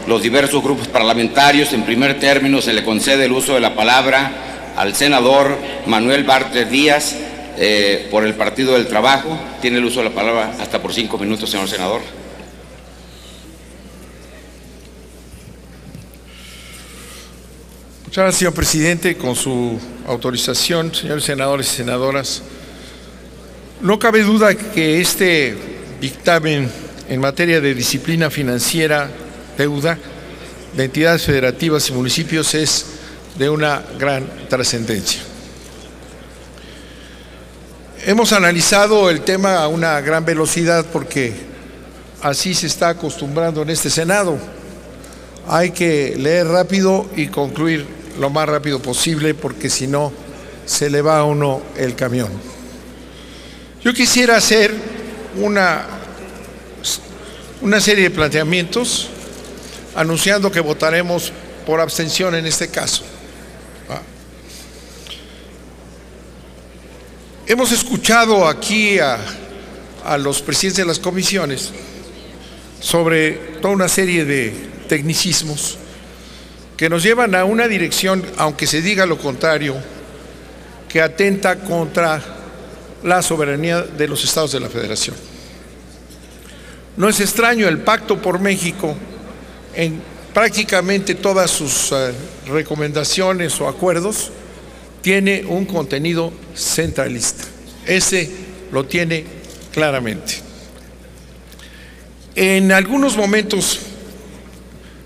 los diversos grupos parlamentarios. En primer término, se le concede el uso de la palabra al senador Manuel Bartlett Díaz, por el Partido del Trabajo. Tiene el uso de la palabra hasta por 5 minutos, señor senador. Muchas gracias, señor presidente. Con su autorización, señores senadores y senadoras, no cabe duda que este dictamen en materia de disciplina financiera, deuda de entidades federativas y municipios es de una gran trascendencia. Hemos analizado el tema a una gran velocidad porque así se está acostumbrando en este Senado. Hay que leer rápido y concluir lo más rápido posible, porque si no se le va a uno el camión. Yo quisiera hacer una serie de planteamientos anunciando que votaremos por abstención en este caso. Hemos escuchado aquí a los presidentes de las comisiones sobre toda una serie de tecnicismos que nos llevan a una dirección, aunque se diga lo contrario, que atenta contra la soberanía de los estados de la Federación. No es extraño, el Pacto por México, en prácticamente todas sus recomendaciones o acuerdos, tiene un contenido centralista. Ese lo tiene claramente. En algunos momentos,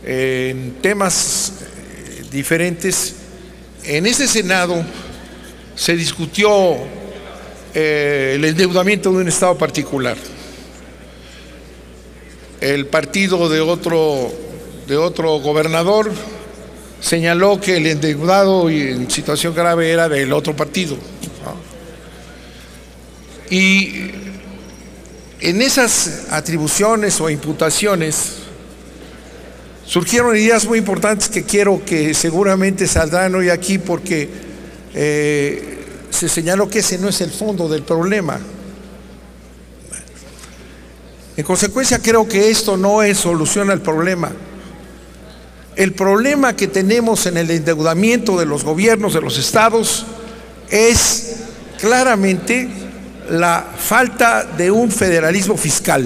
en temas diferentes, en ese Senado se discutió el endeudamiento de un estado particular. El partido de otro gobernador señaló que el endeudado y en situación grave era del otro partido, ¿no? Y en esas atribuciones o imputaciones surgieron ideas muy importantes que quiero que seguramente saldrán hoy aquí, porque se señaló que ese no es el fondo del problema. En consecuencia, creo que esto no es solución al problema. El problema que tenemos en el endeudamiento de los gobiernos de los estados es claramente la falta de un federalismo fiscal.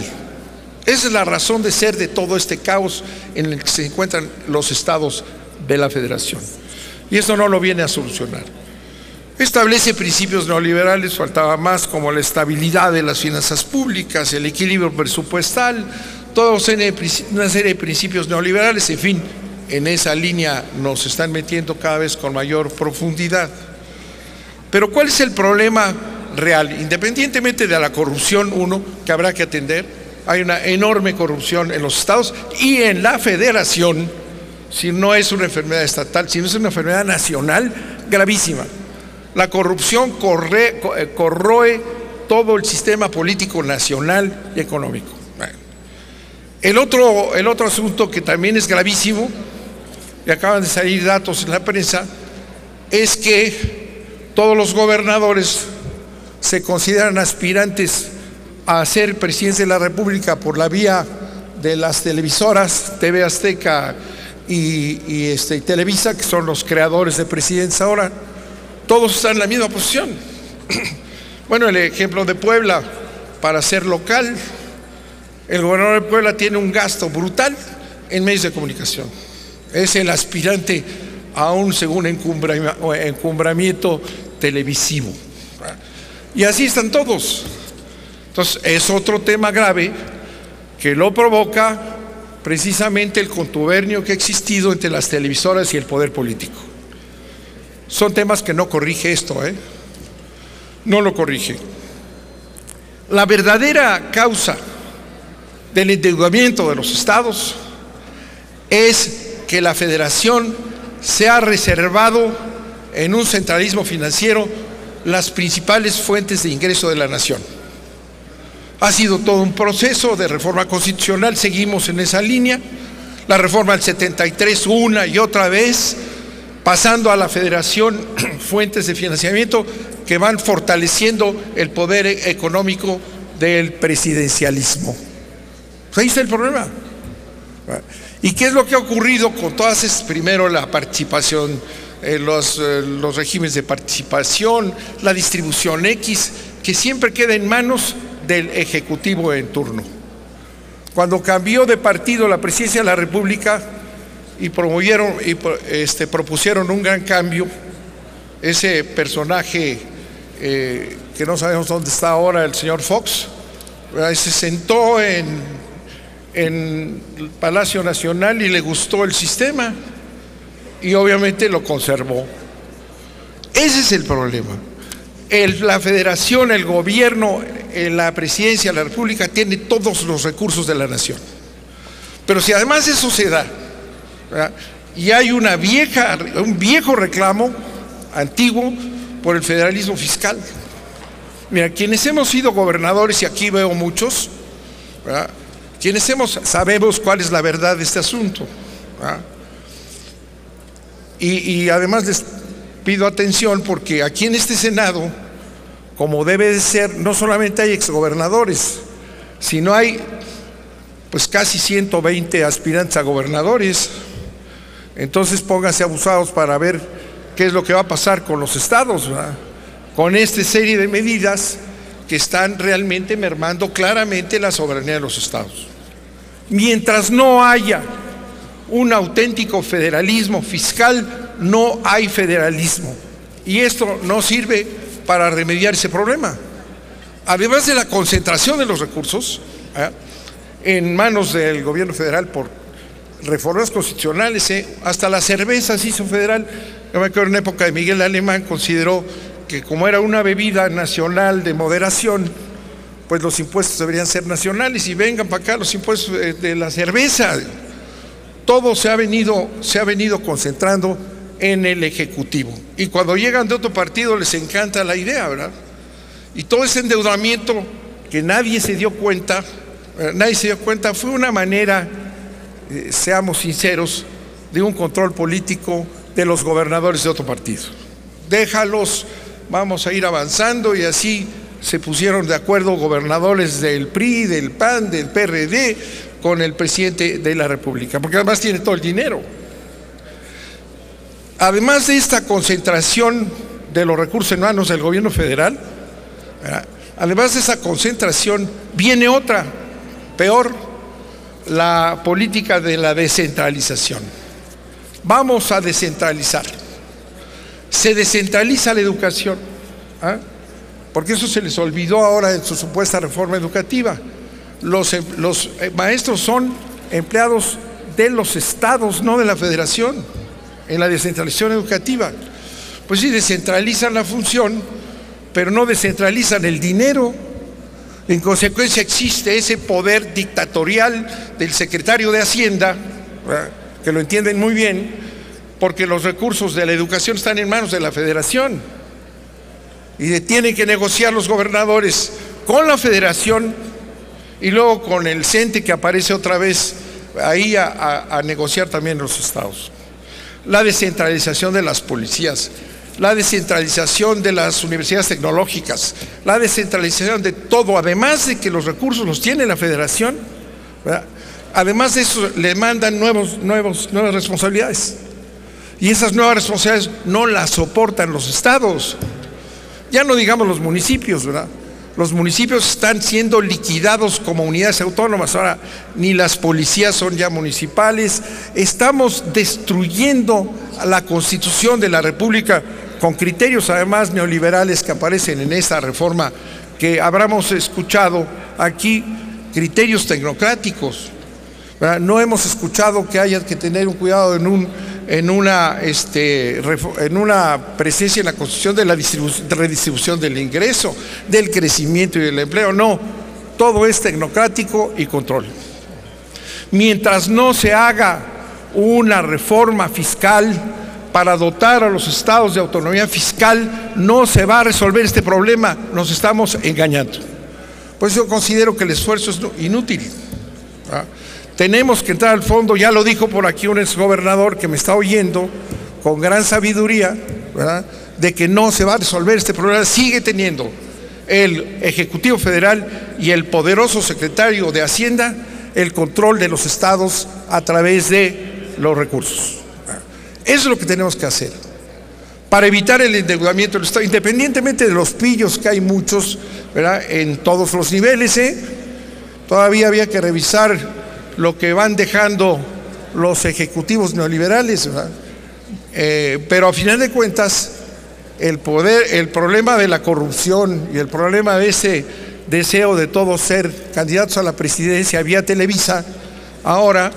Esa es la razón de ser de todo este caos en el que se encuentran los estados de la Federación. Y esto no lo viene a solucionar. Establece principios neoliberales, faltaba más, como la estabilidad de las finanzas públicas, el equilibrio presupuestal, una serie de principios neoliberales. En fin, en esa línea nos están metiendo cada vez con mayor profundidad. Pero ¿cuál es el problema real? Independientemente de la corrupción, que habrá que atender, hay una enorme corrupción en los estados y en la Federación, si no es una enfermedad estatal, si no es una enfermedad nacional gravísima. La corrupción corroe todo el sistema político nacional y económico. El otro asunto que también es gravísimo, y acaban de salir datos en la prensa, es que todos los gobernadores se consideran aspirantes a ser presidentes de la República por la vía de las televisoras TV Azteca y Televisa, que son los creadores de presidentes ahora. Todos están en la misma posición. Bueno, el ejemplo de Puebla, para ser local, el gobernador de Puebla tiene un gasto brutal en medios de comunicación. Es el aspirante a un segundo encumbramiento televisivo. Y así están todos. Entonces, es otro tema grave que lo provoca precisamente el contubernio que ha existido entre las televisoras y el poder político. Son temas que no corrige esto, no lo corrige. La verdadera causa del endeudamiento de los estados es que la Federación se ha reservado en un centralismo financiero las principales fuentes de ingreso de la nación. Ha sido todo un proceso de reforma constitucional, seguimos en esa línea. La reforma del 73, una y otra vez, pasando a la Federación fuentes de financiamiento que van fortaleciendo el poder económico del presidencialismo. Pues ahí está el problema. ¿Y qué es lo que ha ocurrido con todas esas? Primero, la participación, los regímenes de participación, la distribución X, que siempre queda en manos del Ejecutivo en turno. Cuando cambió de partido la presidencia de la República y propusieron un gran cambio, ese personaje que no sabemos dónde está ahora, el señor Fox, se sentó en el Palacio Nacional y le gustó el sistema y obviamente lo conservó. Ese es el problema. La federación, el gobierno, la presidencia de la República tiene todos los recursos de la nación. Pero si además eso se da, ¿verdad?, y hay un viejo reclamo antiguo por el federalismo fiscal. Mira, quienes hemos sido gobernadores, y aquí veo muchos, ¿verdad?, sabemos cuál es la verdad de este asunto, ¿verdad? Y además les pido atención porque aquí en este Senado, como debe de ser, no solamente hay exgobernadores, sino hay pues casi 120 aspirantes a gobernadores. Entonces pónganse abusados para ver qué es lo que va a pasar con los estados, ¿verdad?, con esta serie de medidas que están realmente mermando claramente la soberanía de los estados. Mientras no haya un auténtico federalismo fiscal, no hay federalismo. Y esto no sirve para remediar ese problema. Además de la concentración de los recursos en manos del gobierno federal por reformas constitucionales, hasta la cerveza se hizo federal. Yo me acuerdo en la época de Miguel Alemán, consideró que como era una bebida nacional de moderación, pues los impuestos deberían ser nacionales y vengan para acá los impuestos de la cerveza. Todo se ha venido concentrando en el Ejecutivo. Y cuando llegan de otro partido les encanta la idea, ¿verdad? Y todo ese endeudamiento que nadie se dio cuenta, fue una manera, seamos sinceros, de un control político de los gobernadores de otro partido. Déjalos, vamos a ir avanzando, y así se pusieron de acuerdo gobernadores del PRI, del PAN, del PRD, con el presidente de la República, porque además tiene todo el dinero. Además de esta concentración de los recursos en manos del gobierno federal, además de esa concentración, viene otra, peor, la política de la descentralización. Vamos a descentralizar. Se descentraliza la educación, porque eso se les olvidó ahora en su supuesta reforma educativa. Los maestros son empleados de los estados, no de la federación, en la descentralización educativa. Pues sí, descentralizan la función, pero no descentralizan el dinero. En consecuencia existe ese poder dictatorial del secretario de Hacienda, ¿verdad?, que lo entienden muy bien, porque los recursos de la educación están en manos de la federación y tienen que negociar los gobernadores con la federación y luego con el CENTE, que aparece otra vez ahí a negociar también los estados. La descentralización de las policías, la descentralización de las universidades tecnológicas, la descentralización de todo, además de que los recursos los tiene la federación, ¿verdad? Además de eso le mandan nuevas responsabilidades, y esas nuevas responsabilidades no las soportan los estados. Ya no digamos los municipios, ¿verdad? Los municipios están siendo liquidados como unidades autónomas. Ahora ni las policías son ya municipales. Estamos destruyendo la Constitución de la República con criterios además neoliberales que aparecen en esta reforma, que habremos escuchado aquí, criterios tecnocráticos, ¿verdad? No hemos escuchado que haya que tener un cuidado en una presencia en la Constitución de la redistribución del ingreso, del crecimiento y del empleo. No, todo es tecnocrático y control. Mientras no se haga una reforma fiscal para dotar a los estados de autonomía fiscal, no se va a resolver este problema. Nos estamos engañando. Por eso yo considero que el esfuerzo es inútil, ¿verdad? Tenemos que entrar al fondo. Ya lo dijo por aquí un exgobernador que me está oyendo con gran sabiduría, ¿verdad?, de que no se va a resolver este problema. Sigue teniendo el Ejecutivo Federal y el poderoso secretario de Hacienda el control de los estados a través de los recursos. Eso es lo que tenemos que hacer para evitar el endeudamiento del Estado, independientemente de los pillos, que hay muchos, ¿verdad?, en todos los niveles. Todavía había que revisar lo que van dejando los ejecutivos neoliberales, ¿verdad? Pero a final de cuentas, el problema de la corrupción y el problema de ese deseo de todos ser candidatos a la presidencia vía Televisa, ahora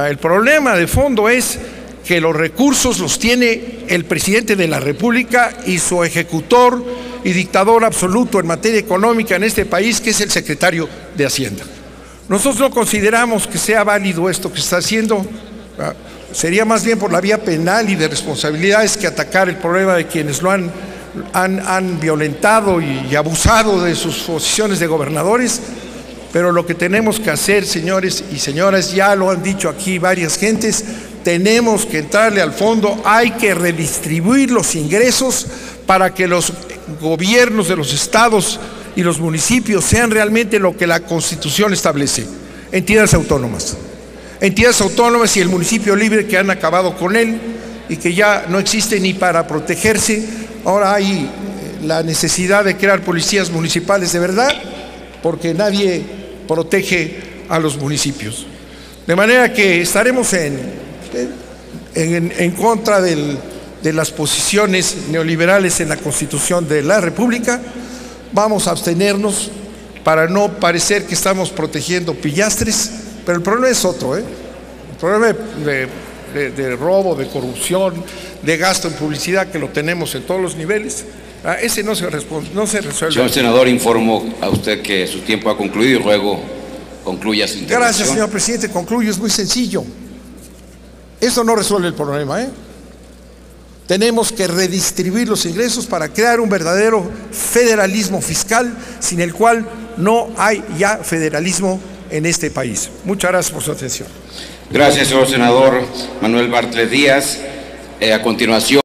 el problema de fondo es que los recursos los tiene el presidente de la República y su ejecutor y dictador absoluto en materia económica en este país, que es el secretario de Hacienda. Nosotros no consideramos que sea válido esto que está haciendo. Sería más bien por la vía penal y de responsabilidades que atacar el problema de quienes lo han violentado y abusado de sus posiciones de gobernadores. Pero lo que tenemos que hacer, señores y señoras, ya lo han dicho aquí varias gentes, tenemos que entrarle al fondo, hay que redistribuir los ingresos para que los gobiernos de los estados y los municipios sean realmente lo que la Constitución establece: entidades autónomas. Entidades autónomas y el municipio libre, que han acabado con él y que ya no existe ni para protegerse. Ahora hay la necesidad de crear policías municipales de verdad, porque nadie protege a los municipios. De manera que estaremos en contra de las posiciones neoliberales en la Constitución de la República. Vamos a abstenernos para no parecer que estamos protegiendo pillastres, pero el problema es otro, El problema de robo, de corrupción, de gasto en publicidad, que lo tenemos en todos los niveles, ese no se resuelve. Señor senador, informo a usted que su tiempo ha concluido y luego concluya su intervención. Gracias, señor presidente. Concluyo, es muy sencillo. Esto no resuelve el problema, Tenemos que redistribuir los ingresos para crear un verdadero federalismo fiscal, sin el cual no hay ya federalismo en este país. Muchas gracias por su atención. Gracias, señor senador Manuel Bartlett Díaz. A continuación.